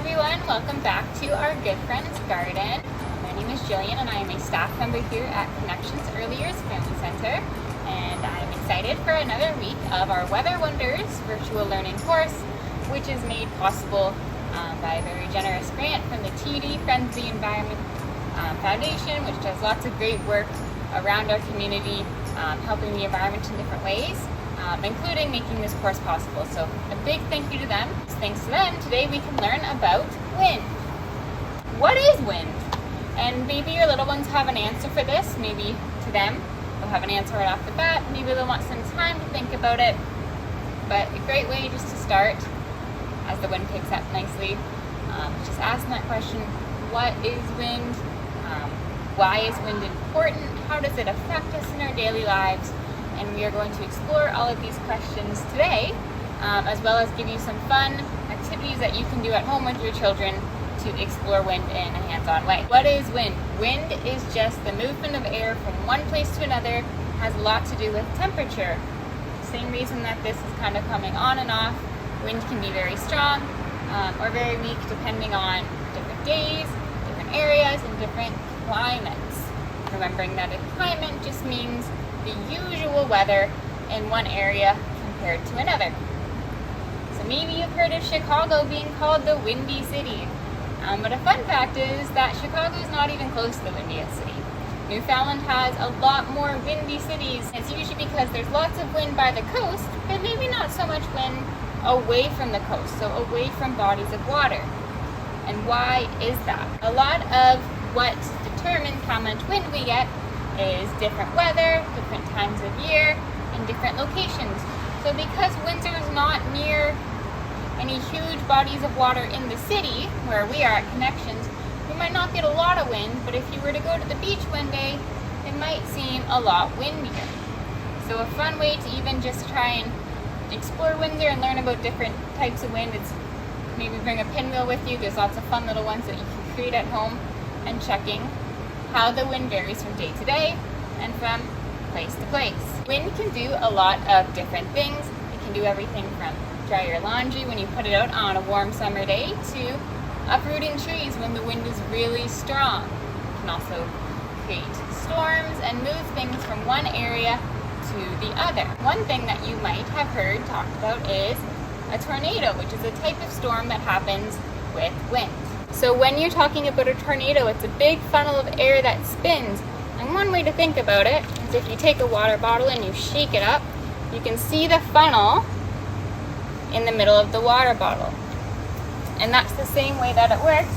everyone, welcome back to our Good Friends Garden. My name is Jillian and I am a staff member here at Connections Early Years Family Center, and I'm excited for another week of our Weather Wonders virtual learning course, which is made possible by a very generous grant from the TD FEF Foundation, which does lots of great work around our community, helping the environment in different ways, including making this course possible. So a big thank you to them. Thanks to them, today we can learn about wind. What is wind? And maybe your little ones have an answer for this. Maybe to them, they'll have an answer right off the bat. Maybe they'll want some time to think about it. But a great way just to start, as the wind picks up nicely, just ask that question, what is wind? Why is wind important? How does it affect us in our daily lives? And we are going to explore all of these questions today, as well as give you some fun activities that you can do at home with your children to explore wind in a hands-on way. What is wind? Wind is just the movement of air from one place to another. It has a lot to do with temperature. Same reason that this is kind of coming on and off. Wind can be very strong or very weak depending on different days, different areas, and different climates. Remembering that a climate just means the usual weather in one area compared to another. So maybe you've heard of Chicago being called the Windy City. But a fun fact is that Chicago is not even close to the windiest city. Newfoundland has a lot more windy cities. It's usually because there's lots of wind by the coast, but maybe not so much wind away from the coast, so away from bodies of water. And why is that? A lot of what determines how much wind we get is different weather, different times of year, and different locations. So because Windsor is not near any huge bodies of water in the city, where we are at Connections, we might not get a lot of wind, but if you were to go to the beach one day, it might seem a lot windier. So a fun way to even just try and explore Windsor and learn about different types of wind is maybe bring a pinwheel with you. There's lots of fun little ones that you can create at home, and checking how the wind varies from day to day and from place to place. Wind can do a lot of different things. It can do everything from dry your laundry when you put it out on a warm summer day to uprooting trees when the wind is really strong. It can also create storms and move things from one area to the other. One thing that you might have heard talked about is a tornado, which is a type of storm that happens with wind. So when you're talking about a tornado, it's a big funnel of air that spins. And one way to think about it is if you take a water bottle and you shake it up, you can see the funnel in the middle of the water bottle. And that's the same way that it works.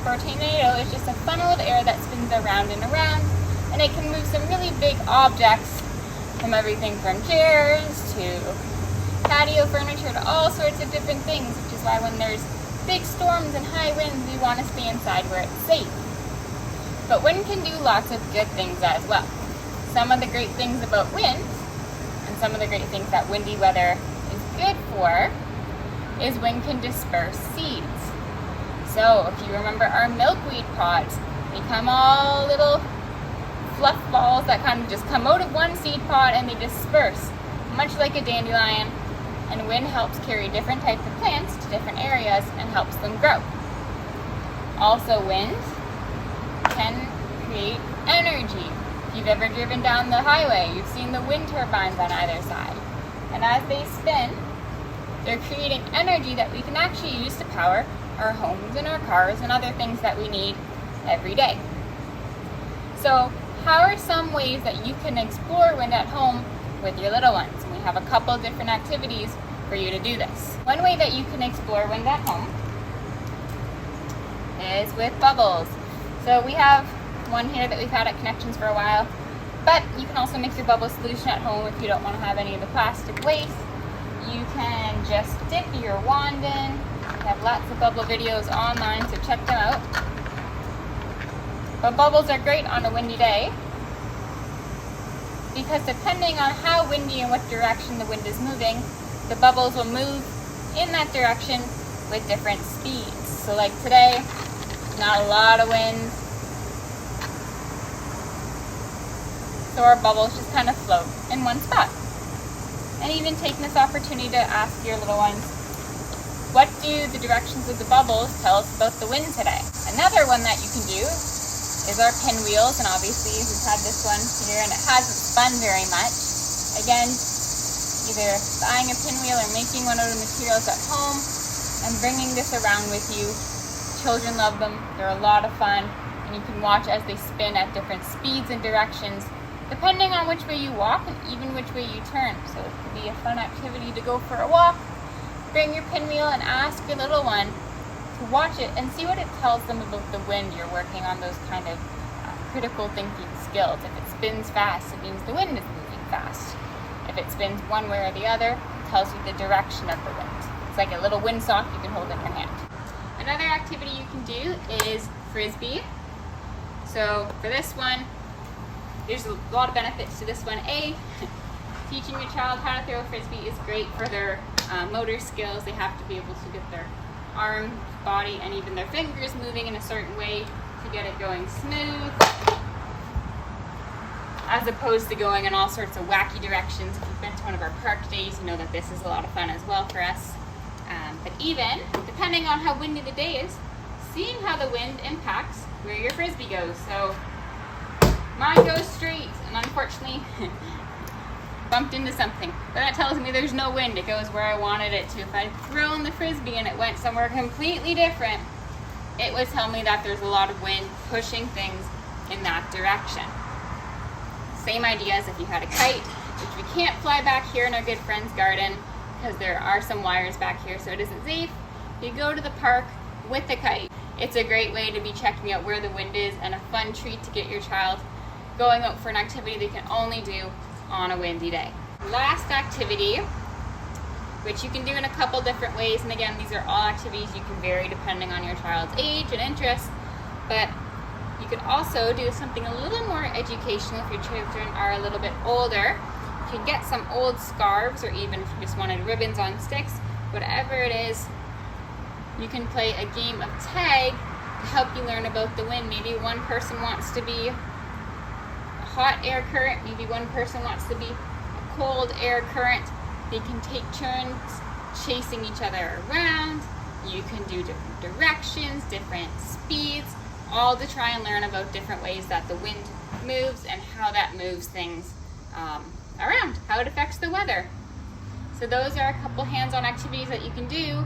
For a tornado, it's just a funnel of air that spins around and around, and it can move some really big objects, from everything from chairs to patio furniture to all sorts of different things, which is why when there's big storms and high winds, we want to stay inside where it's safe. But wind can do lots of good things as well. Some of the great things about wind, and some of the great things that windy weather is good for, is wind can disperse seeds. So if you remember our milkweed pods, they become all little fluff balls that kind of just come out of one seed pod and they disperse, much like a dandelion. And wind helps carry different types of plants to different areas and helps them grow. Also, wind can create energy. If you've ever driven down the highway, you've seen the wind turbines on either side. And as they spin, they're creating energy that we can actually use to power our homes and our cars and other things that we need every day. So, how are some ways that you can explore wind at home with your little ones? And we have a couple of different activities for you to do this. One way that you can explore wind at home is with bubbles. So we have one here that we've had at Connections for a while, but you can also make your bubble solution at home if you don't want to have any of the plastic waste. You can just dip your wand in. We have lots of bubble videos online, so check them out. But bubbles are great on a windy day, because depending on how windy and what direction the wind is moving, the bubbles will move in that direction with different speeds. So like today, not a lot of wind, so our bubbles just kind of float in one spot. And even taking this opportunity to ask your little ones, what do the directions of the bubbles tell us about the wind today? Another one that you can do is our pinwheels, and obviously we've had this one here and it hasn't spun very much. Again, either buying a pinwheel or making one out of materials at home and bringing this around with you. Children love them, they're a lot of fun, and you can watch as they spin at different speeds and directions depending on which way you walk and even which way you turn. So it could be a fun activity to go for a walk. Bring your pinwheel and ask your little one to watch it and see what it tells them about the wind. You're working on those kind of critical thinking skills. If it spins fast, it means the wind is moving fast. If it spins one way or the other, it tells you the direction of the wind. It's like a little windsock you can hold in your hand. Another activity you can do is FRISBEE. So for this one, there's a lot of benefits to this one. A, teaching your child how to throw a FRISBEE is great for their motor skills. They have to be able to get their arm, body, and even their fingers moving in a certain way to get it going smooth, as opposed to going in all sorts of wacky directions. If you've been to one of our park days, you know that this is a lot of fun as well for us. But even, depending on how windy the day is, seeing how the wind impacts where your FRISBEE goes. So mine goes straight, and unfortunately bumped into something. But that tells me there's no wind. It goes where I wanted it to. If I'd thrown the FRISBEE and it went somewhere completely different, it would tell me that there's a lot of wind pushing things in that direction. Same idea as if you had a kite, which we can't fly back here in our good friend's garden because there are some wires back here, so it isn't safe. You go to the park with the kite. It's a great way to be checking out where the wind is and a fun treat to get your child going out for an activity they can only do on a windy day. Last activity, which you can do in a couple different ways, and again, these are all activities you can vary depending on your child's age and interest, but you could also do something a little more educational if your children are a little bit older. You can get some old scarves, or even if you just wanted ribbons on sticks, whatever it is, you can play a game of tag to help you learn about the wind. Maybe one person wants to be a hot air current, maybe one person wants to be a cold air current. They can take turns chasing each other around. You can do different directions, different speeds, all to try and learn about different ways that the wind moves and how that moves things around, how it affects the weather. So those are a couple hands-on activities that you can do,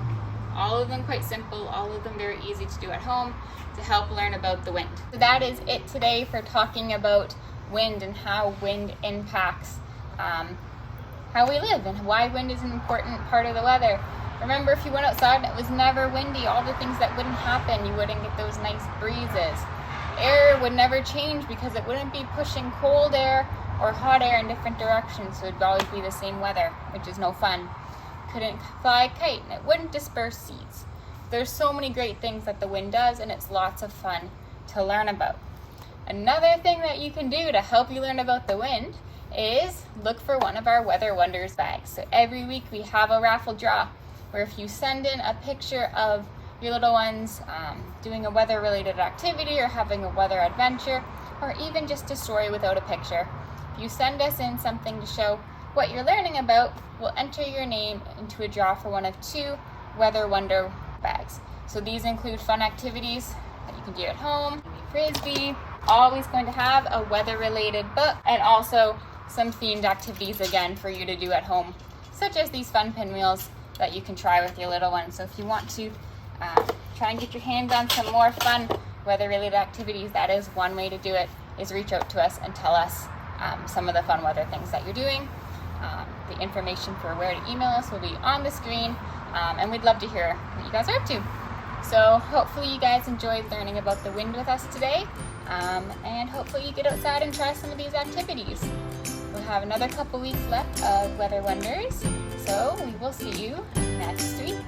all of them quite simple, all of them very easy to do at home to help learn about the wind. So that is it today for talking about wind and how wind impacts how we live and why wind is an important part of the weather. Remember, if you went outside and it was never windy, all the things that wouldn't happen, you wouldn't get those nice breezes. Air would never change because it wouldn't be pushing cold air or hot air in different directions, so it'd always be the same weather, which is no fun. Couldn't fly a kite and it wouldn't disperse seeds. There's so many great things that the wind does, and it's lots of fun to learn about. Another thing that you can do to help you learn about the wind is look for one of our Weather Wonders bags. So every week we have a raffle draw where if you send in a picture of your little ones doing a weather related activity or having a weather adventure, or even just a story without a picture, if you send us in something to show what you're learning about, we'll enter your name into a draw for one of 2 Weather Wonder bags. So these include fun activities that you can do at home, FRISBEE, always going to have a weather related book, and also some themed activities again for you to do at home, such as these fun pinwheels that you can try with your little ones. So if you want to try and get your hands on some more fun weather related activities, that is one way to do it, is reach out to us and tell us some of the fun weather things that you're doing. The information for where to email us will be on the screen, and we'd love to hear what you guys are up to. So hopefully you guys enjoyed learning about the wind with us today, and hopefully you get outside and try some of these activities. We'll have another couple weeks left of Weather Wonders, so we will see you next week.